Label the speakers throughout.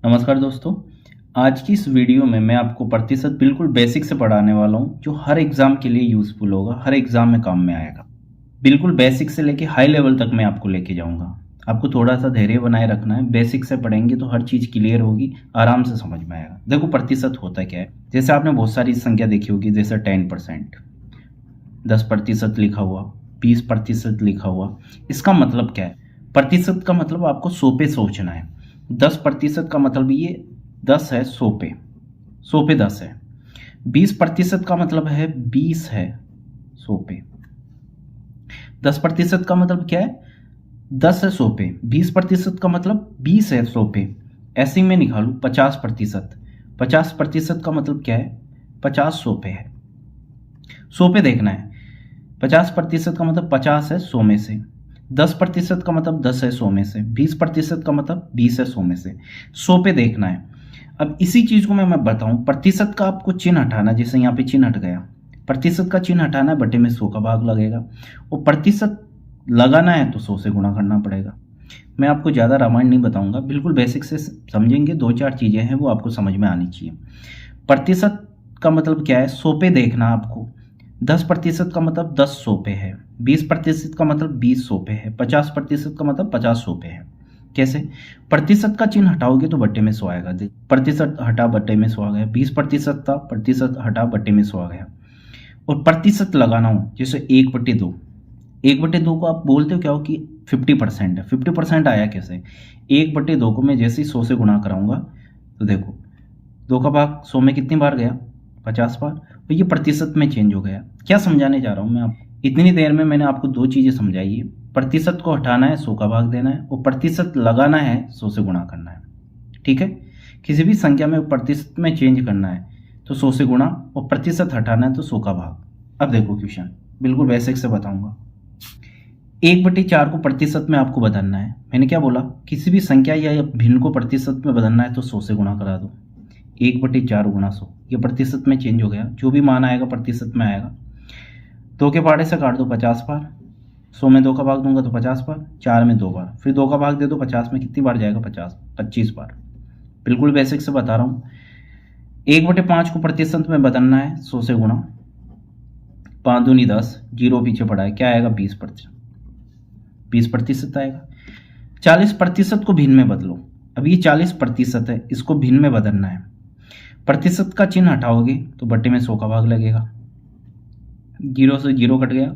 Speaker 1: नमस्कार दोस्तों। आज की इस वीडियो में मैं आपको प्रतिशत बिल्कुल बेसिक से पढ़ाने वाला हूं, जो हर एग्ज़ाम के लिए यूज़फुल होगा, हर एग्ज़ाम में काम में आएगा। बिल्कुल बेसिक से लेके हाई लेवल तक मैं आपको लेके जाऊंगा। आपको थोड़ा सा धैर्य बनाए रखना है। बेसिक से पढ़ेंगे तो हर चीज़ क्लियर होगी, आराम से समझ में आएगा। देखो प्रतिशत होता क्या है। जैसे आपने बहुत सारी संख्या देखी होगी, जैसे 10%, 10% लिखा हुआ, 20% लिखा हुआ। इसका मतलब क्या है? प्रतिशत का मतलब आपको 100 पे सोचना है। 10% का मतलब ये 10 है 100 पे, 100 पे 10 है। 20% का मतलब है 20 है 100 पे। 10% का मतलब क्या है? 10 है 100 पे। 20% का मतलब 20 है 100 पे। ऐसे ही मैं निकालूँ 50%। 50% का मतलब क्या है? 50 100 पे है। 100 पे देखना है। 50% का मतलब 50 है 100 में से। 10% का मतलब 10 है 100 में से। 20% का मतलब 20 है 100 में से। 100 पे देखना है। अब इसी चीज को मैं बताऊं, प्रतिशत का आपको चिन्ह हटाना, जैसे यहाँ पे चिन्ह हट गया, प्रतिशत का चिन्ह हटाना है, बटे में 100 का भाग लगेगा। और प्रतिशत लगाना है तो 100 से गुणा करना पड़ेगा। मैं आपको ज़्यादा रामायण नहीं बताऊंगा, बिल्कुल बेसिक से समझेंगे। 2-4 चीज़ें हैं वो आपको समझ में आनी चाहिए। प्रतिशत का मतलब क्या है? 100 पे देखना आपको। 10% का मतलब 10 100 पे है। 20% का मतलब 20 100 पे है। 50% का मतलब 50 100 पे है। कैसे? प्रतिशत का चिन्ह हटाओगे तो बट्टे में 100 आएगा। प्रतिशत हटा बट्टे में 100 आ गया। 20% था, प्रतिशत हटा बट्टे में 100 आ गया। और प्रतिशत लगाना हो, जैसे 1/2, 1/2 को आप बोलते हो क्या हो कि 50% है। 50% आया कैसे? 1/2 को मैं जैसे ही 100 से गुणा कराऊंगा तो देखो 2 का भाग 100 में कितनी बार गया? 50 बार। तो ये प्रतिशत में चेंज हो गया। क्या समझाने जा रहा हूँ मैं आपको? इतनी देर में मैंने आपको 2 चीज़ें समझाई है। प्रतिशत को हटाना है, 100 का भाग देना है, और प्रतिशत लगाना है, 100 से गुणा करना है। ठीक है? किसी भी संख्या में प्रतिशत में चेंज करना है तो 100 से गुणा, और प्रतिशत हटाना है तो 100 का भाग। अब देखो क्वेश्चन बिल्कुल बेसिक से बताऊंगा। 1/4 को प्रतिशत में आपको बदलना है। मैंने क्या बोला? किसी भी संख्या या भिन्न को प्रतिशत में बदलना है तो 100 से गुणा करा दो। 1/4 गुणा 100, ये प्रतिशत में चेंज हो गया। जो भी मान आएगा प्रतिशत में आएगा। 2 के पहाड़े से काट दो 50 बार। 100 में 2 का भाग दूंगा तो 50 बार। 4 में 2 बार, फिर 2 का भाग दे दो 50 में, कितनी बार जाएगा? 25 बार। बिल्कुल बेसिक से बता रहा हूँ। 1/5 को प्रतिशत में बदलना है, 100 से गुणा। 5 दूनी 10, जीरो पीछे पड़ा है, क्या आएगा? 20%। 20% आएगा। 40% को भिन्न में बदलो। अब ये 40% है, इसको भिन्न में बदलना है। प्रतिशत का चिन्ह हटाओगे तो बट्टे में 100 का भाग लगेगा। 0 से 0 कट गया।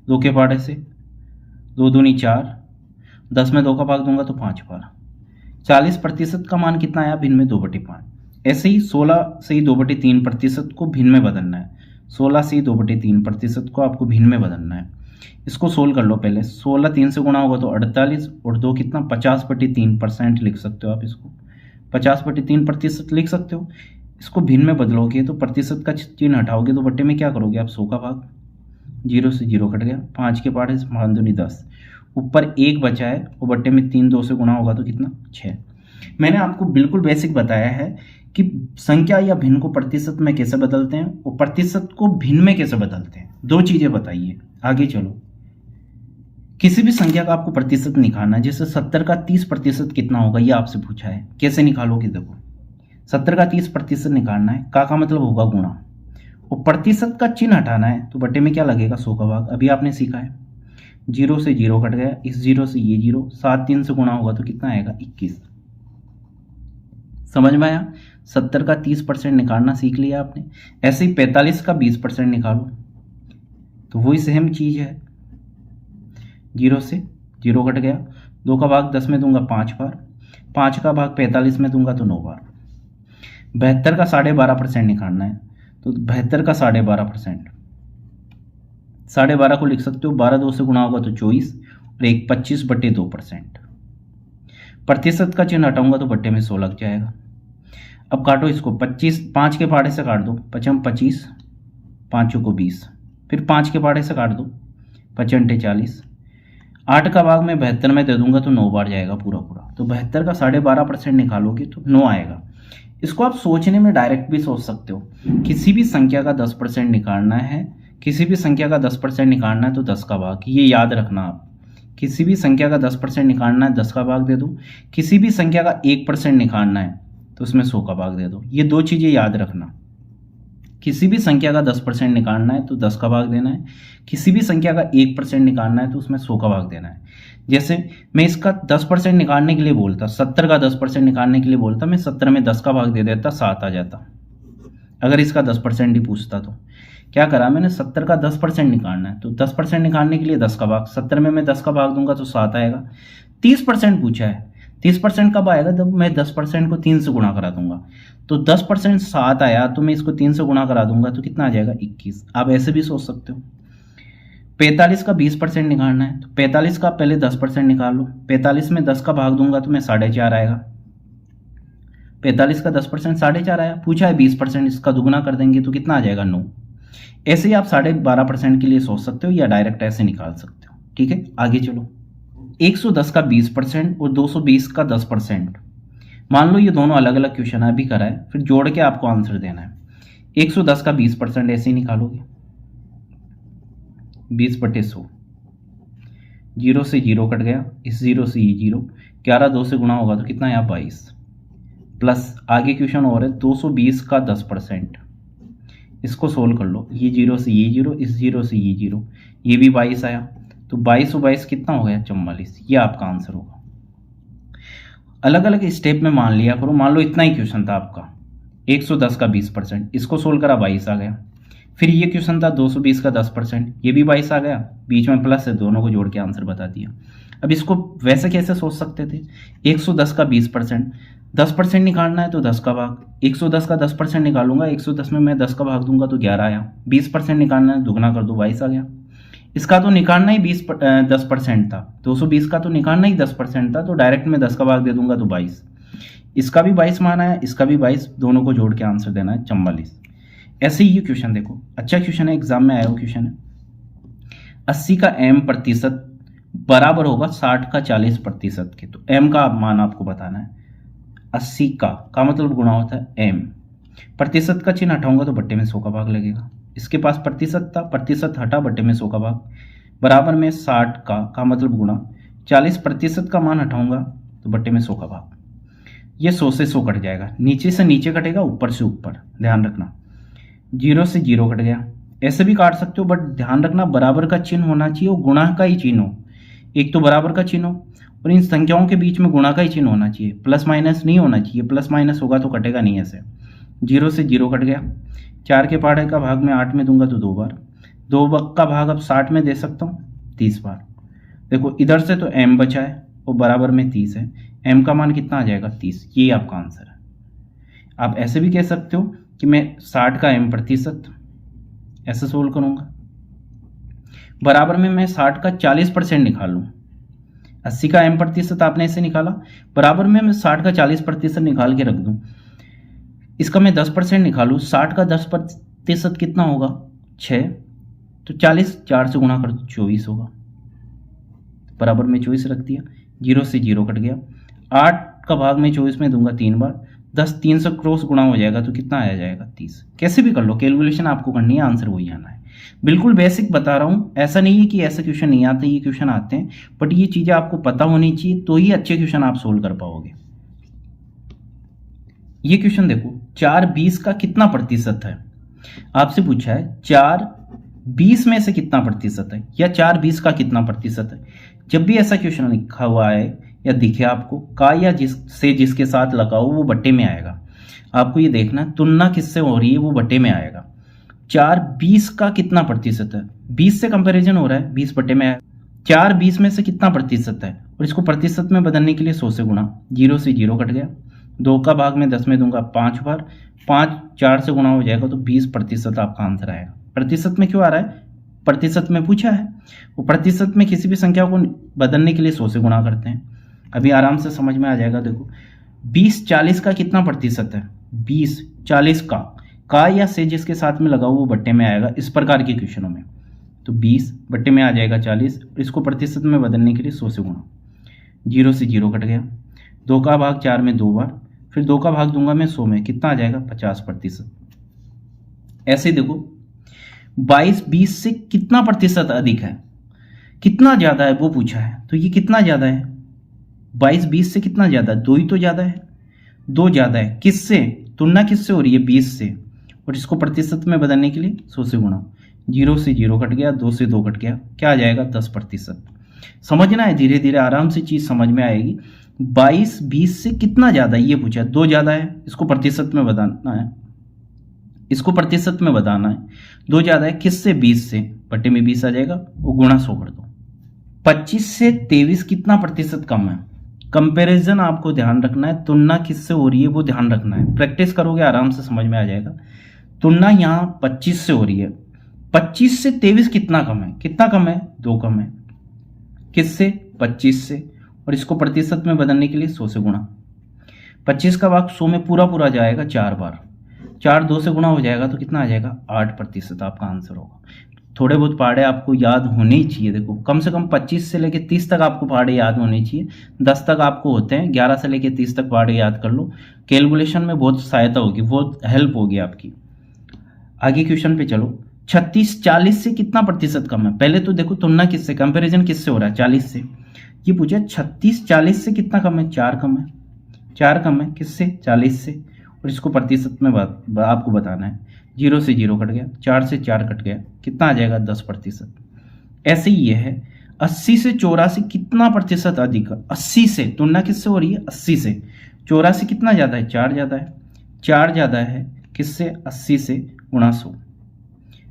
Speaker 1: 2 के पहाड़े से 2 दूनी 4, 10 में 2 का भाग दूंगा तो 5 बार। 40% का मान कितना आया? भिन्न में 2/5। ऐसे ही 16 से ही 2/3% को भिन्न में बदलना है। 16 से ही 2/3% को आपको भिन्न में बदलना है। इसको सोल्व कर लो पहले। 16 3 से गुणा होगा तो 48, और 2 कितना? 50/3% लिख सकते हो आप इसको। 50/3% लिख सकते हो। इसको भिन्न में बदलोगे तो प्रतिशत का चिन्ह हटाओगे तो बट्टे में क्या करोगे आप? 100 का भाग। 0 से 0 कट गया। 5 के पहाड़े से 5 दूनी 10, ऊपर 1 बचा है, और बट्टे में 3 2 से गुणा होगा तो कितना? 6। मैंने आपको बिल्कुल बेसिक बताया है कि संख्या या भिन्न को प्रतिशत में कैसे बदलते हैं और प्रतिशत को भिन्न में कैसे बदलते हैं। 2 चीजें बताइए। आगे चलो। किसी भी संख्या का आपको प्रतिशत निकालना है। जैसे 70 का 30% कितना होगा, ये आपसे पूछा है। कैसे निकालोगे? देखो 70 का 30% निकालना है, का मतलब होगा गुणा, और प्रतिशत का चिन्ह हटाना है तो बट्टे में क्या लगेगा? 100 का भाग। अभी आपने सीखा है। 0 से 0 कट गया, इस 0 से ये 0, 7 3 से गुणा होगा तो कितना आएगा? 21। समझ में आया? 70 का 30% निकालना सीख लिया आपने। ऐसे ही 45 का 20% निकालो तो वही सेम चीज है। 0 से 0 कट गया। 2 का भाग 10 में दूंगा 5 बार। 5 का भाग 45 में दूंगा तो 9 बार। 72 का 12.5% निकालना है तो 72 का 12.5%, 12.5 को लिख सकते हो। 12 2 से गुणा होगा तो 24, और 1 25/2%। प्रतिशत का चिन्ह हटाऊंगा तो बट्टे में 100 लग जाएगा। अब काटो इसको। 25 5 के पहाड़े से काट दो। 5 25, 5 को 20, फिर 5 के पहाड़े से काट दो। 5 40। 8 का भाग मैं 72 में दे दूंगा तो 9 बार जाएगा पूरा पूरा। तो 72 का 12.5% निकालोगे तो 9 आएगा। इसको आप सोचने में डायरेक्ट भी सोच सकते हो। किसी भी संख्या का 10% निकालना है, किसी भी संख्या का 10% निकालना है तो 10 का भाग, ये याद रखना आप। किसी भी संख्या का 10% निकालना है, 10 का भाग दे दो। किसी भी संख्या का 1% निकालना है तो उसमें 100 का भाग दे दो। ये दो चीज़ें याद रखना, किसी भी संख्या का 10% निकालना है तो 10 का भाग देना है, किसी भी संख्या का 1% निकालना है तो उसमें 100 का भाग देना है। जैसे मैं इसका 10% निकालने के लिए बोलता, 70 का 10% निकालने के लिए बोलता, मैं 70 में 10 का भाग दे देता, 7 आ जाता। अगर इसका 10% ही पूछता तो क्या करा मैंने, 70 का 10% निकालना है तो 10% निकालने के लिए 10 का भाग, 70 में मैं 10 का भाग दूंगा तो 7 आएगा। 30% पूछा है, 30% कब आएगा, जब मैं 10% को 3 से गुणा करा दूंगा। तो 10% 7 आया तो मैं इसको 3 से गुणा करा दूंगा तो कितना आ जाएगा, 21। आप ऐसे भी सोच सकते हो। 45 का 20% निकालना है तो 45 का पहले 10% निकाल लो, 45 में 10 का भाग दूंगा तो मैं 4.5 आएगा। 45 का 10% 4.5 आया, पूछा है 20%, इसका दुगुना कर देंगे तो कितना आ जाएगा, 9। ऐसे ही आप 12.5% के लिए सोच सकते हो या डायरेक्ट ऐसे निकाल सकते हो। ठीक है, आगे चलो। 110 का 20% और 220 का 10%, मान लो ये दोनों अलग अलग क्वेश्चन है, अभी करा है, फिर जोड़ के आपको आंसर देना है। 110 का 20% ऐसे ही निकालोगे, 20/100, 0 से 0 कट गया, इस 0 से ये 0, 11 2 से गुणा होगा तो कितना है, 22, प्लस आगे क्वेश्चन और है 220 का 10%, इसको सोल्व कर लो, ये 0 से ये 0, इस 0 से ये 0, ये भी 22 आया, तो 22 और 22 कितना हो गया, 44। ये आपका आंसर होगा। अलग अलग स्टेप में मान लिया करो, मान लो इतना ही क्वेश्चन था आपका, 110 का 20%, इसको सोल्व करा 22 आ गया। फिर ये क्वेश्चन था 220 का 10%, ये भी 22 आ गया, बीच में प्लस है, दोनों को जोड़ के आंसर बता दिया। अब इसको वैसे कैसे सोच सकते थे, 110 का 20%, 10% निकालना है तो 10 का भाग, 110 का 10% निकालूंगा, 110 में मैं 10 का भाग दूंगा तो 11 आया, 20% निकालना है, दुगना कर दो, 22 आ गया। इसका तो निकालना ही 10% था, 220 का तो निकालना ही 10% था, तो डायरेक्ट में 10 का भाग दे दूंगा तो 22। इसका भी 22 माना है, इसका भी 22, दोनों को जोड़ के आंसर देना है 44। ऐसे ही ये क्वेश्चन देखो, अच्छा क्वेश्चन है, एग्जाम में आया हुआ क्वेश्चन है। 80 का m% बराबर होगा 60 का 40% के, तो m का मान आपको बताना है। 80 का मतलब गुणा होता है m, प्रतिशत का चिन्ह हटाऊंगा तो बट्टे में 100 का भाग लगेगा। इसके पास प्रतिशत था, प्रतिशत हटा, बट्टे में 100 का भाग, बराबर में 60 का मतलब गुणा, 40% का मान हटाऊंगा तो बट्टे में 100 का भाग। ये 100 से 100 कट जाएगा, नीचे से नीचे कटेगा, ऊपर से ऊपर, ध्यान रखना। 0 से 0 कट गया, ऐसे भी काट सकते हो, बट ध्यान रखना बराबर का चिन्ह होना चाहिए, वो गुणा का ही चिन्ह हो। एक तो बराबर का चिन्ह हो और इन संख्याओं के बीच में गुणा का ही चिन्ह होना चाहिए, प्लस माइनस नहीं होना चाहिए, प्लस माइनस होगा तो कटेगा नहीं ऐसे। 0 से 0 कट गया, 4 के पहाड़े का भाग मैं 8 में दूंगा तो 2 बार, 2 का भाग अब 60 में दे सकता हूँ 30 बार। देखो इधर से तो m बचा है और बराबर में 30 है, m का मान कितना आ जाएगा, 30। ये आपका आंसर है। आप ऐसे भी कह सकते हो कि मैं 60 का m% ऐसे सोल्व करूंगा, बराबर में मैं 60 का 40% निकालूं। 80 का m% आपने ऐसे निकाला, बराबर में मैं 60 का 40% निकाल के रख दूं। इसका मैं 10% निकालूं, 60 का 10% कितना होगा, 6, तो 40 4 से गुणा कर दो, 24 होगा, बराबर में 24 रख दिया। 0 से 0 कट गया, 8 का भाग में 24 में दूंगा 3 बार, 10 3 से क्रॉस गुणा हो जाएगा तो कितना आ जाएगा, 30। कैसे भी कर लो, कैलकुलेशन आपको करनी है, आंसर वही आना है। बिल्कुल बेसिक बता रहा हूँ, ऐसा नहीं है कि ऐसे क्वेश्चन नहीं आते, ये क्वेश्चन आते हैं, बट ये चीज़ें आपको पता होनी चाहिए तो ही अच्छे क्वेश्चन आप सोल्व कर पाओगे। ये क्वेश्चन देखो, 4 20 का कितना प्रतिशत है, आपसे पूछा है 4 20 में से कितना प्रतिशत है, या 4 20 का कितना प्रतिशत है। जब भी ऐसा क्वेश्चन लिखा हुआ है या दिखे आपको, का या जिससे जिसके साथ लगाओ वो बट्टे में आएगा। आपको ये देखना है तुलना किससे हो रही है, वो बट्टे में आएगा। 4 20 का कितना प्रतिशत है, 20 से कंपैरिजन हो रहा है, 20 बट्टे में आएगा। 4 20 में से कितना प्रतिशत है, और इसको प्रतिशत में बदलने के लिए 100 से गुणा, 0 से 0 कट गया, 2 का भाग में 10 में दूंगा 5 बार, 5 4 से गुणा हो जाएगा तो 20% आपका आंसर आएगा। प्रतिशत में क्यों आ रहा है, प्रतिशत में पूछा है, वो प्रतिशत में किसी भी संख्या को बदलने के लिए 100 से गुणा करते हैं। अभी आराम से समझ में आ जाएगा। देखो 20 40 का कितना प्रतिशत है, 20 40 का या से जिसके साथ में लगाओ वो बट्टे में आएगा इस प्रकार के क्वेश्चनों में। तो 20 बट्टे में आ जाएगा 40, इसको प्रतिशत में बदलने के लिए 100 से गुणा, 0 से 0 कट गया, 2 का भाग 4 में 2 बार, फिर 2 का भाग दूंगा मैं 100 में, कितना आ जाएगा 50%। ऐसे देखो 22 20 से कितना प्रतिशत अधिक है, कितना ज़्यादा है वो पूछा है, तो ये कितना ज़्यादा है, 22 20 से कितना ज़्यादा है, 2 ही तो ज़्यादा है, 2 ज़्यादा है किससे, तुलना किससे हो रही है 20 से, और इसको प्रतिशत में बदलने के लिए 100 से गुणा, 0 से 0 कट गया, 2 से 2 कट गया, क्या आ जाएगा 10%। समझना है, धीरे धीरे आराम से चीज़ समझ में आएगी। 22 20 से कितना ज़्यादा है ये पूछा, 2 ज़्यादा है, इसको प्रतिशत में बताना है, इसको प्रतिशत में बताना है। 2 ज़्यादा है किससे, 20 से, बटे में 20 आ जाएगा, वो गुणा 100 कर दो। 25 से 23 कितना प्रतिशत कम है, कंपैरिजन आपको ध्यान रखना है, तुलना किससे हो रही है वो ध्यान रखना है, प्रैक्टिस करोगे आराम से समझ में आ जाएगा। तुलना यहाँ 25 से हो रही है, 25 से 23 कितना कम है, कितना कम है, 2 कम है, किससे, 25 से, और इसको प्रतिशत में बदलने के लिए 100 से गुणा। 25 का भाग 100 में पूरा पूरा जाएगा 4 बार, 4 2 से गुणा हो जाएगा तो कितना आ जाएगा 8% आपका आंसर होगा। थोड़े बहुत पहाड़े आपको याद होने ही चाहिए, देखो कम से कम 25 से लेके 30 तक आपको पहाड़े याद होने चाहिए, 10 तक आपको होते हैं, 11 से लेके 30 तक पहाड़े याद कर लो, कैलकुलेशन में बहुत सहायता होगी, बहुत हेल्प होगी आपकी। आगे क्वेश्चन पे चलो। 36 40 से कितना प्रतिशत कम है, पहले तो देखो तुलना किससे, कंपैरिजन किससे हो रहा है 40 से, ये पूछा 36 40 से कितना कम है, 4 कम है, 4 कम है किससे, 40 से, और इसको प्रतिशत में आपको बताना है। 0 से 0 कट गया, 4 से 4 कट गया, कितना आ जाएगा 10%। ऐसे ही ये है 80 से 84 कितना प्रतिशत अधिक, 80 से, तुलना किससे हो रही है 80 से, 84 कितना ज़्यादा है, 4 ज़्यादा है, 4 ज़्यादा है किससे, 80 से गुणा 100,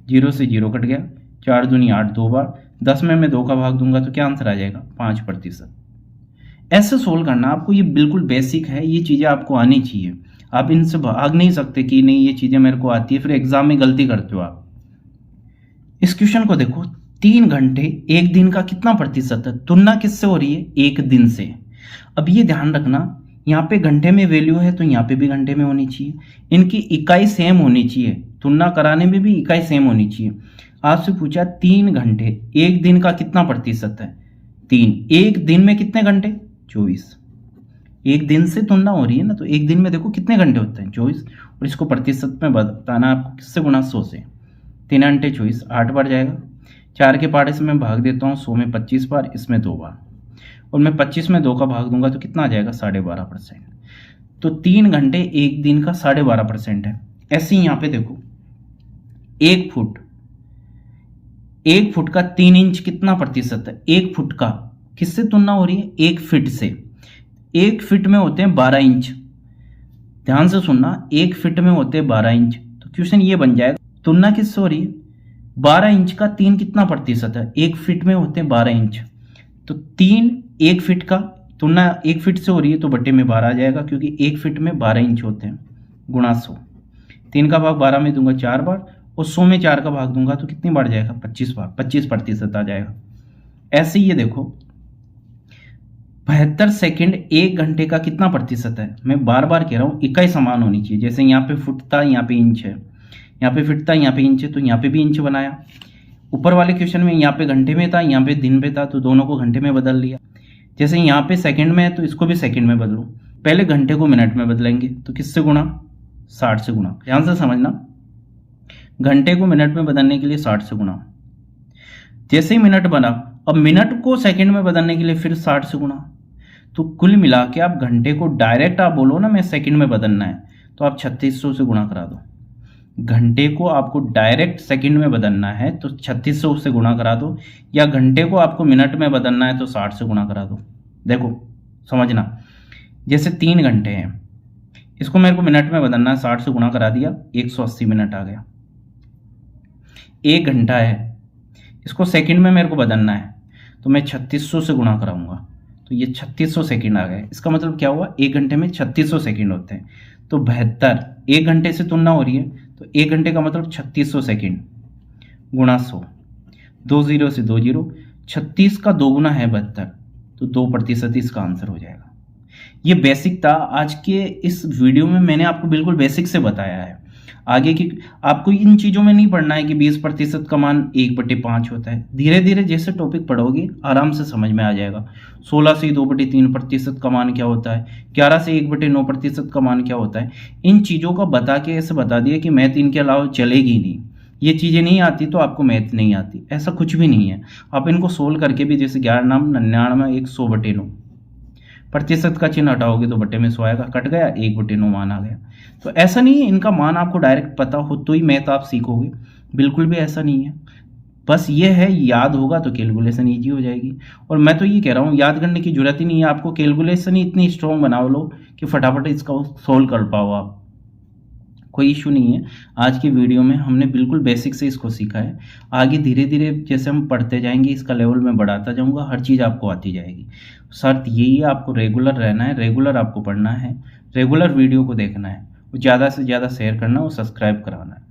Speaker 1: 0 से 0 कट गया, 4 दूनी 8 2 बार, 10 में मैं 2 का भाग दूंगा तो क्या आंसर आ जाएगा 5%। ऐसे सोल्व करना आपको, ये बिल्कुल बेसिक है, ये चीज़ें आपको आनी चाहिए, आप इनसे भाग नहीं सकते कि नहीं ये चीज़ें मेरे को आती है, फिर एग्जाम में गलती करते हो आप। इस क्वेश्चन को देखो, 3 घंटे 1 दिन का कितना प्रतिशत है, तुलना किससे हो रही है 1 दिन से। अब ये ध्यान रखना, यहाँ पे घंटे में वैल्यू है तो यहाँ पे भी घंटे में होनी चाहिए, इनकी इकाई सेम होनी चाहिए, तुलना कराने में भी इकाई सेम होनी चाहिए। आपसे पूछा 3 घंटे 1 दिन का कितना प्रतिशत है, 3, 1 दिन में कितने घंटे 24, 1 दिन से तुलना हो रही है ना, तो 1 दिन में देखो कितने घंटे होते हैं 24, और इसको प्रतिशत में बताना आपको किससे गुणा 100 से, 3 घंटे 24 8 बार जाएगा, 4 के पहाड़े से मैं भाग देता हूँ 100 में 25 बार, इसमें 2 बार, और मैं 25 में 2 का भाग दूंगा तो कितना आ जाएगा 12.5%। तो 3 घंटे 1 दिन का 12.5% है। ऐसे ही यहाँ पे देखो 1 फुट का 3 इंच कितना प्रतिशत है, 1 फुट का किससे तुलना हो रही है 1 फीट से, 1 फीट में होते हैं 12 इंच, ध्यान से सुनना 1 फीट में होते हैं 12 इंच, तो क्वेश्चन ये बन जाएगा तुलना किससे हो रही है 12 इंच का 3 कितना प्रतिशत है, 1 फीट में होते हैं 12 इंच, तो 3 1 फीट का तुलना 1 फीट से हो रही है तो बटे में 12 आ जाएगा, क्योंकि 1 फीट में 12 इंच होते हैं, गुणा 100, 3 का भाग 12 में दूंगा 4 बार, और 100 में 4 का भाग दूंगा तो कितनी बार जाएगा 25 बार, 25% आ जाएगा। ऐसे ही ये देखो 72 सेकंड 1 घंटे का कितना प्रतिशत है, मैं बार बार कह रहा हूँ इकाई समान होनी चाहिए, जैसे यहाँ पे फुट था यहाँ पे इंच है, यहाँ पे फीट था यहाँ पे इंच है, तो यहाँ पे भी इंच बनाया। ऊपर वाले क्वेश्चन में यहाँ पे घंटे में था यहाँ पे दिन पे था, तो दोनों को घंटे में बदल लिया। जैसे यहाँ पे सेकंड में है तो इसको भी सेकंड में बदलो, पहले घंटे को मिनट में बदलेंगे तो किससे गुणा 60 से गुणा, ध्यान से समझना, घंटे को मिनट में बदलने के लिए 60 से गुणा, जैसे ही मिनट बना अब मिनट को सेकंड में बदलने के लिए फिर 60 से गुणा, तो कुल मिला के आप घंटे को डायरेक्ट आप बोलो ना मैं सेकंड में बदलना है तो आप 3600 से गुणा करा दो, घंटे को आपको डायरेक्ट सेकंड में बदलना है तो 3600 से गुणा करा दो, या घंटे को आपको मिनट में बदलना है तो 60 से गुणा करा दो। देखो समझना, जैसे 3 घंटे हैं, इसको मेरे को मिनट में बदलना है, 60 से गुणा करा दिया 180 मिनट आ गया। 1 घंटा है, इसको सेकंड में मेरे को बदलना है तो मैं 3600 से गुणा कराऊंगा तो ये 3600 सेकंड आ गए। इसका मतलब क्या हुआ, 1 घंटे में 3600 सेकंड होते हैं, तो 72 1 घंटे से तुलना हो रही है तो 1 घंटे का मतलब 3600 सेकंड गुणा 100, 2 0 से 2 0, 36 का 2 गुना है 72, तो 2% इसका आंसर हो जाएगा। ये बेसिक था, आज के इस वीडियो में मैंने आपको बिल्कुल बेसिक से बताया है। आगे की आपको इन चीज़ों में नहीं पढ़ना है कि 20% का मान 1/5 होता है, धीरे धीरे जैसे टॉपिक पढ़ोगे आराम से समझ में आ जाएगा। 16 से 2/3% का मान क्या होता है, 11 से 1/9% का मान क्या होता है, इन चीज़ों का बता के ऐसे बता दिया कि मैथ इनके अलावा चलेगी नहीं, ये चीज़ें नहीं आती तो आपको मैथ नहीं आती, ऐसा कुछ भी नहीं है। आप इनको सोल्व करके भी, जैसे 11 नाम 99 100/9 प्रतिशत का चिन्ह हटाओगे तो बटे में 100 आएगा, कट गया, 1/9 मान आ गया। तो ऐसा नहीं है इनका मान आपको डायरेक्ट पता हो तो ही मैथ आप सीखोगे, बिल्कुल भी ऐसा नहीं है। बस ये है याद होगा तो कैलकुलेशन ईजी हो जाएगी। और मैं तो ये कह रहा हूँ याद करने की जरूरत ही नहीं है आपको, कैलकुलेशन ही इतनी स्ट्रॉन्ग बना लो कि फटाफट इसका सोल्व कर पाओ आप, कोई इशू नहीं है। आज की वीडियो में हमने बिल्कुल बेसिक से इसको सीखा है, आगे धीरे धीरे जैसे हम पढ़ते जाएंगे इसका लेवल मैं बढ़ाता जाऊंगा, हर चीज़ आपको आती जाएगी। शर्त यही है आपको रेगुलर रहना है, रेगुलर आपको पढ़ना है, रेगुलर वीडियो को देखना है, ज़्यादा से ज़्यादा शेयर करना और सब्सक्राइब कराना है।